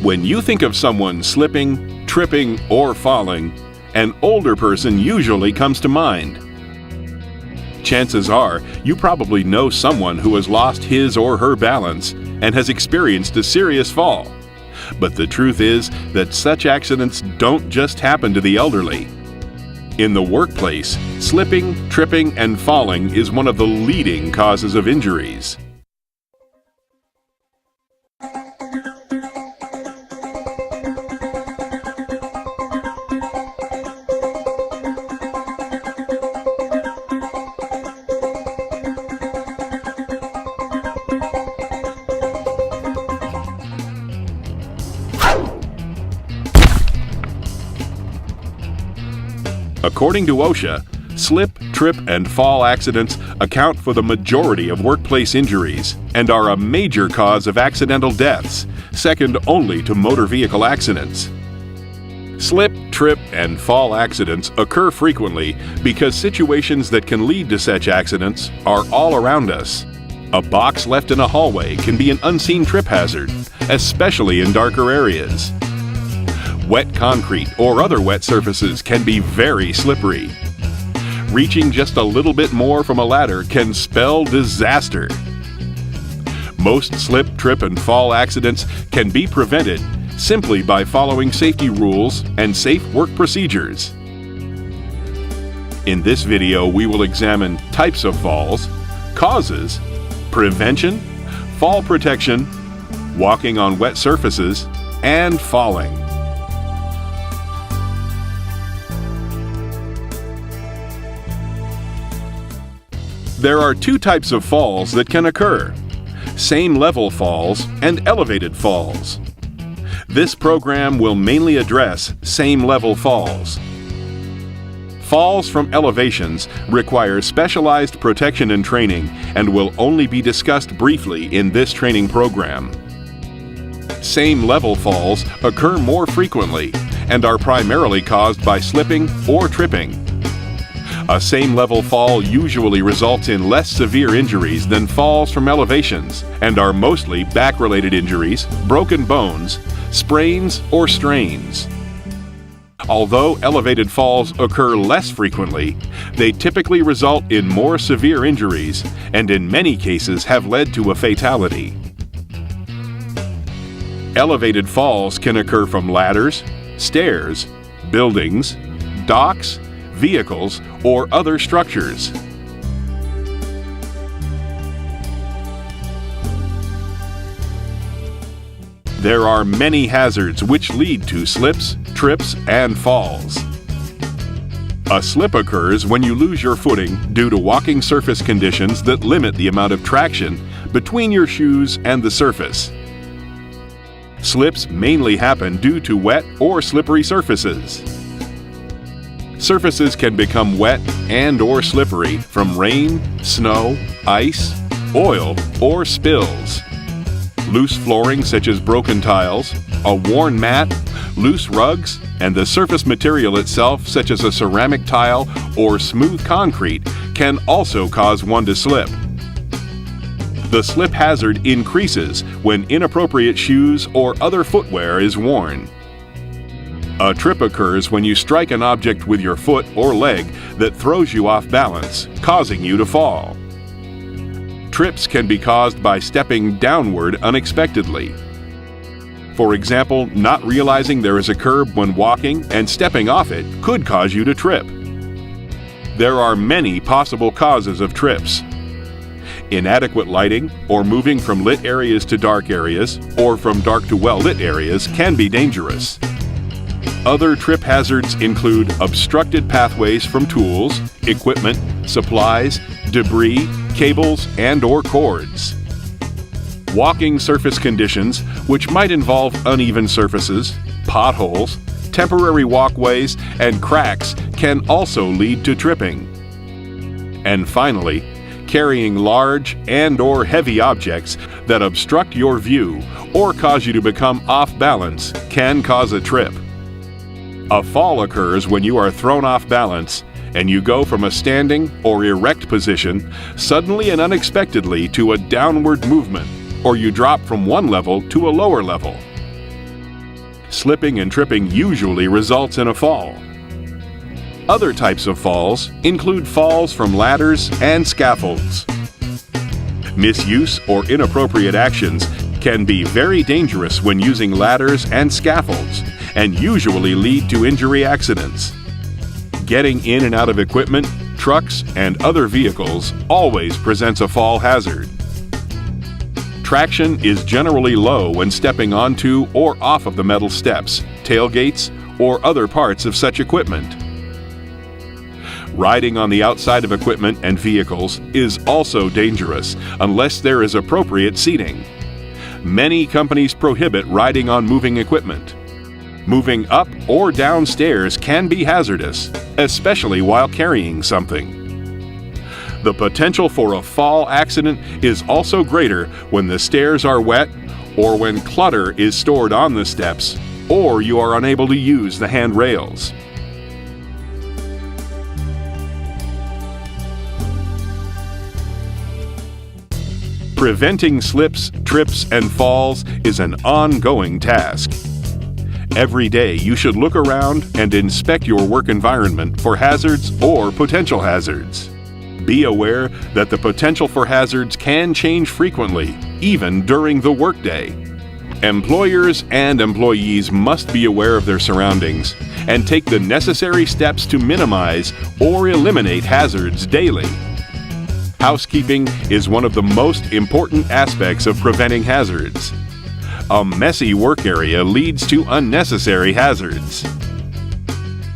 When you think of someone slipping, tripping, or falling, an older person usually comes to mind. Chances are you probably know someone who has lost his or her balance and has experienced a serious fall. But the truth is that such accidents don't just happen to the elderly. In the workplace, slipping, tripping, and falling is one of the leading causes of injuries. According to OSHA, slip, trip, and fall accidents account for the majority of workplace injuries and are a major cause of accidental deaths, second only to motor vehicle accidents. Slip, trip, and fall accidents occur frequently because situations that can lead to such accidents are all around us. A box left in a hallway can be an unseen trip hazard, especially in darker areas. Wet concrete or other wet surfaces can be very slippery. Reaching just a little bit more from a ladder can spell disaster. Most slip, trip, and fall accidents can be prevented simply by following safety rules and safe work procedures. In this video, we will examine types of falls, causes, prevention, fall protection, walking on wet surfaces, and falling. There are two types of falls that can occur: same-level falls and elevated falls. This program will mainly address same-level falls. Falls from elevations require specialized protection and training and will only be discussed briefly in this training program. Same-level falls occur more frequently and are primarily caused by slipping or tripping. A same-level fall usually results in less severe injuries than falls from elevations and are mostly back-related injuries, broken bones, sprains, or strains. Although elevated falls occur less frequently, they typically result in more severe injuries and in many cases have led to a fatality. Elevated falls can occur from ladders, stairs, buildings, docks, vehicles, or other structures. There are many hazards which lead to slips, trips, and falls. A slip occurs when you lose your footing due to walking surface conditions that limit the amount of traction between your shoes and the surface. Slips mainly happen due to wet or slippery surfaces. Surfaces can become wet and/or slippery from rain, snow, ice, oil, or spills. Loose flooring such as broken tiles, a worn mat, loose rugs, and the surface material itself such as a ceramic tile or smooth concrete can also cause one to slip. The slip hazard increases when inappropriate shoes or other footwear is worn. A trip occurs when you strike an object with your foot or leg that throws you off balance, causing you to fall. Trips can be caused by stepping downward unexpectedly. For example, not realizing there is a curb when walking and stepping off it could cause you to trip. There are many possible causes of trips. Inadequate lighting, or moving from lit areas to dark areas, or from dark to well-lit areas can be dangerous. Other trip hazards include obstructed pathways from tools, equipment, supplies, debris, cables, and/or cords. Walking surface conditions, which might involve uneven surfaces, potholes, temporary walkways, and cracks, can also lead to tripping. And finally, carrying large and/or heavy objects that obstruct your view or cause you to become off balance can cause a trip. A fall occurs when you are thrown off balance and you go from a standing or erect position suddenly and unexpectedly to a downward movement, or you drop from one level to a lower level. Slipping and tripping usually results in a fall. Other types of falls include falls from ladders and scaffolds. Misuse or inappropriate actions can be very dangerous when using ladders and scaffolds and usually lead to injury accidents. Getting in and out of equipment, trucks, and other vehicles always presents a fall hazard. Traction is generally low when stepping onto or off of the metal steps, tailgates, or other parts of such equipment. Riding on the outside of equipment and vehicles is also dangerous unless there is appropriate seating. Many companies prohibit riding on moving equipment. Moving up or down stairs can be hazardous, especially while carrying something. The potential for a fall accident is also greater when the stairs are wet or when clutter is stored on the steps or you are unable to use the handrails. Preventing slips, trips, and falls is an ongoing task. Every day you should look around and inspect your work environment for hazards or potential hazards. Be aware that the potential for hazards can change frequently, even during the workday. Employers and employees must be aware of their surroundings and take the necessary steps to minimize or eliminate hazards daily. Housekeeping is one of the most important aspects of preventing hazards. A messy work area leads to unnecessary hazards.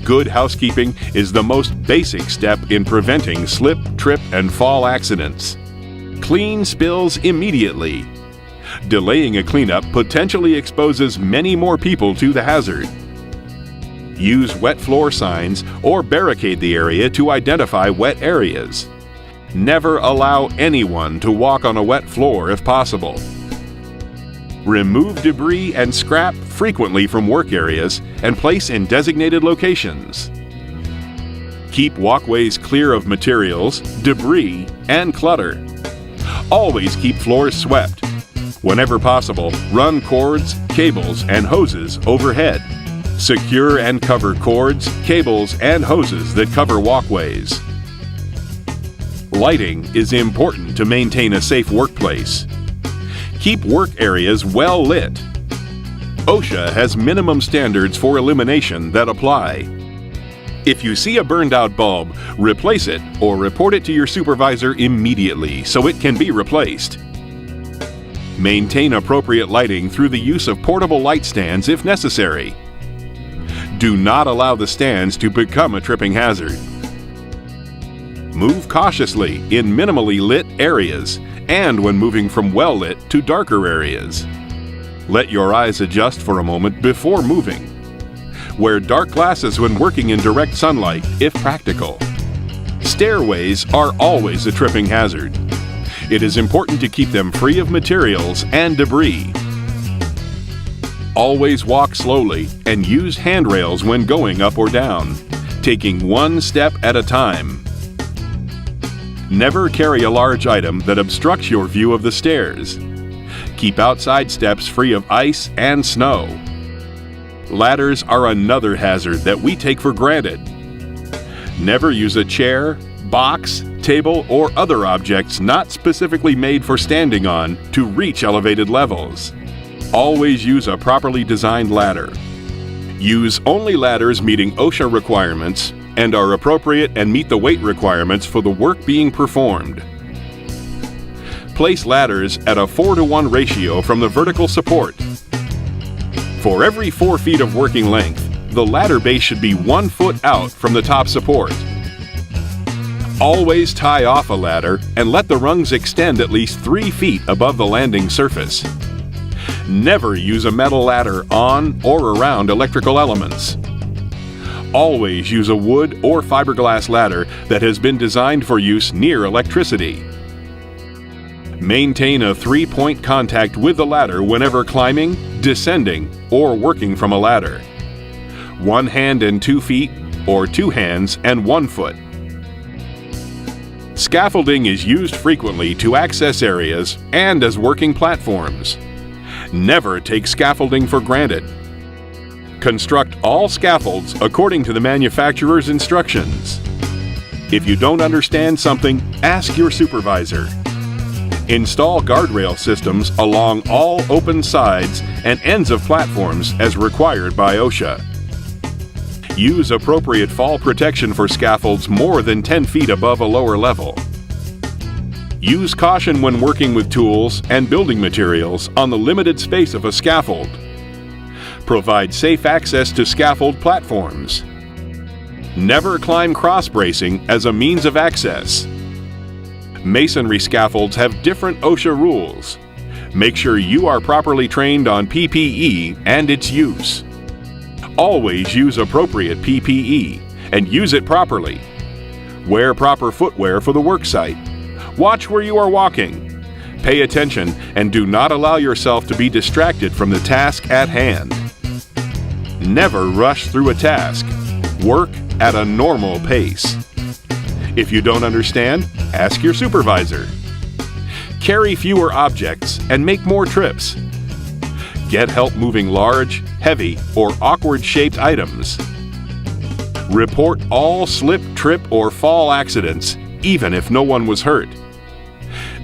Good housekeeping is the most basic step in preventing slip, trip, and fall accidents. Clean spills immediately. Delaying a cleanup potentially exposes many more people to the hazard. Use wet floor signs or barricade the area to identify wet areas. Never allow anyone to walk on a wet floor if possible. Remove debris and scrap frequently from work areas and place in designated locations. Keep walkways clear of materials, debris, and clutter. Always keep floors swept. Whenever possible, run cords, cables, and hoses overhead. Secure and cover cords, cables, and hoses that cover walkways. Lighting is important to maintain a safe workplace. Keep work areas well lit. OSHA has minimum standards for illumination that apply. If you see a burned out bulb, replace it or report it to your supervisor immediately so it can be replaced. Maintain appropriate lighting through the use of portable light stands if necessary. Do not allow the stands to become a tripping hazard. Move cautiously in minimally lit areas and when moving from well-lit to darker areas. Let your eyes adjust for a moment before moving. Wear dark glasses when working in direct sunlight, if practical. Stairways are always a tripping hazard. It is important to keep them free of materials and debris. Always walk slowly and use handrails when going up or down, taking one step at a time. Never carry a large item that obstructs your view of the stairs. Keep outside steps free of ice and snow. Ladders are another hazard that we take for granted. Never use a chair, box, table, or other objects not specifically made for standing on to reach elevated levels. Always use a properly designed ladder. Use only ladders meeting OSHA requirements and are appropriate and meet the weight requirements for the work being performed. Place ladders at a 4-to-1 ratio from the vertical support. For every 4 feet of working length, the ladder base should be 1 foot out from the top support. Always tie off a ladder and let the rungs extend at least 3 feet above the landing surface. Never use a metal ladder on or around electrical elements. Always use a wood or fiberglass ladder that has been designed for use near electricity. Maintain a 3-point contact with the ladder whenever climbing, descending, or working from a ladder. 1 hand and 2 feet, or 2 hands and 1 foot. Scaffolding is used frequently to access areas and as working platforms. Never take scaffolding for granted. Construct all scaffolds according to the manufacturer's instructions. If you don't understand something, ask your supervisor. Install guardrail systems along all open sides and ends of platforms as required by OSHA. Use appropriate fall protection for scaffolds more than 10 feet above a lower level. Use caution when working with tools and building materials on the limited space of a scaffold. Provide safe access to scaffold platforms. Never climb cross bracing as a means of access. Masonry scaffolds have different OSHA rules. Make sure you are properly trained on PPE and its use. Always use appropriate PPE and use it properly. Wear proper footwear for the work site. Watch where you are walking. Pay attention and do not allow yourself to be distracted from the task at hand. Never rush through a task. Work at a normal pace. If you don't understand, ask your supervisor. Carry fewer objects and make more trips. Get help moving large, heavy, or awkward-shaped items. Report all slip, trip, or fall accidents, even if no one was hurt.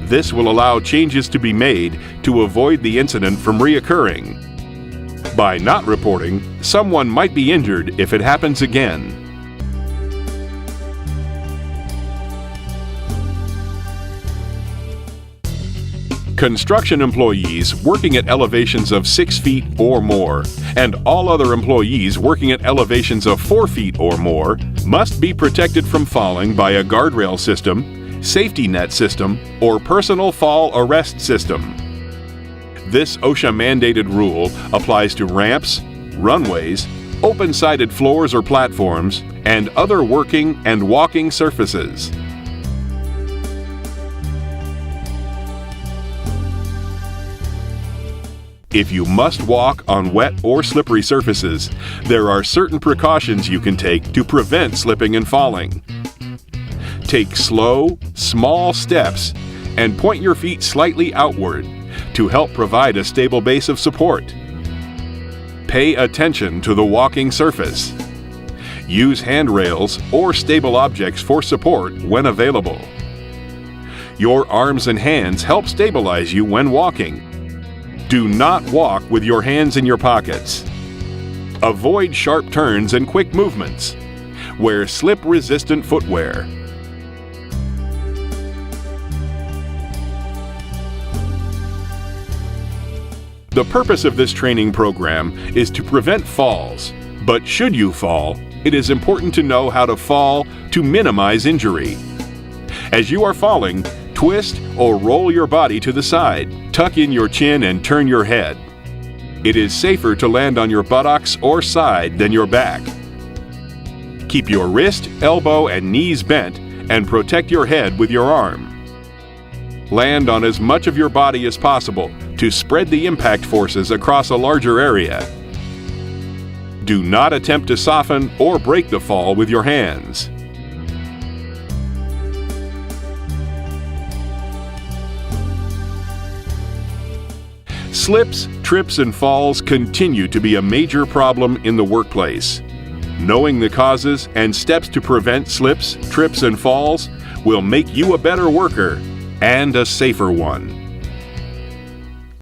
This will allow changes to be made to avoid the incident from reoccurring. By not reporting, someone might be injured if it happens again. Construction employees working at elevations of 6 feet or more, and all other employees working at elevations of 4 feet or more, must be protected from falling by a guardrail system, safety net system, or personal fall arrest system. This OSHA-mandated rule applies to ramps, runways, open-sided floors or platforms, and other working and walking surfaces. If you must walk on wet or slippery surfaces, there are certain precautions you can take to prevent slipping and falling. Take slow, small steps and point your feet slightly outward to help provide a stable base of support. Pay attention to the walking surface. Use handrails or stable objects for support when available. Your arms and hands help stabilize you when walking. Do not walk with your hands in your pockets. Avoid sharp turns and quick movements. Wear slip-resistant footwear. The purpose of this training program is to prevent falls, but should you fall, it is important to know how to fall to minimize injury. As you are falling, twist or roll your body to the side, tuck in your chin and turn your head. It is safer to land on your buttocks or side than your back. Keep your wrist, elbow, and knees bent and protect your head with your arm. Land on as much of your body as possible to spread the impact forces across a larger area. Do not attempt to soften or break the fall with your hands. Slips, trips, and falls continue to be a major problem in the workplace. Knowing the causes and steps to prevent slips, trips, and falls will make you a better worker and a safer one.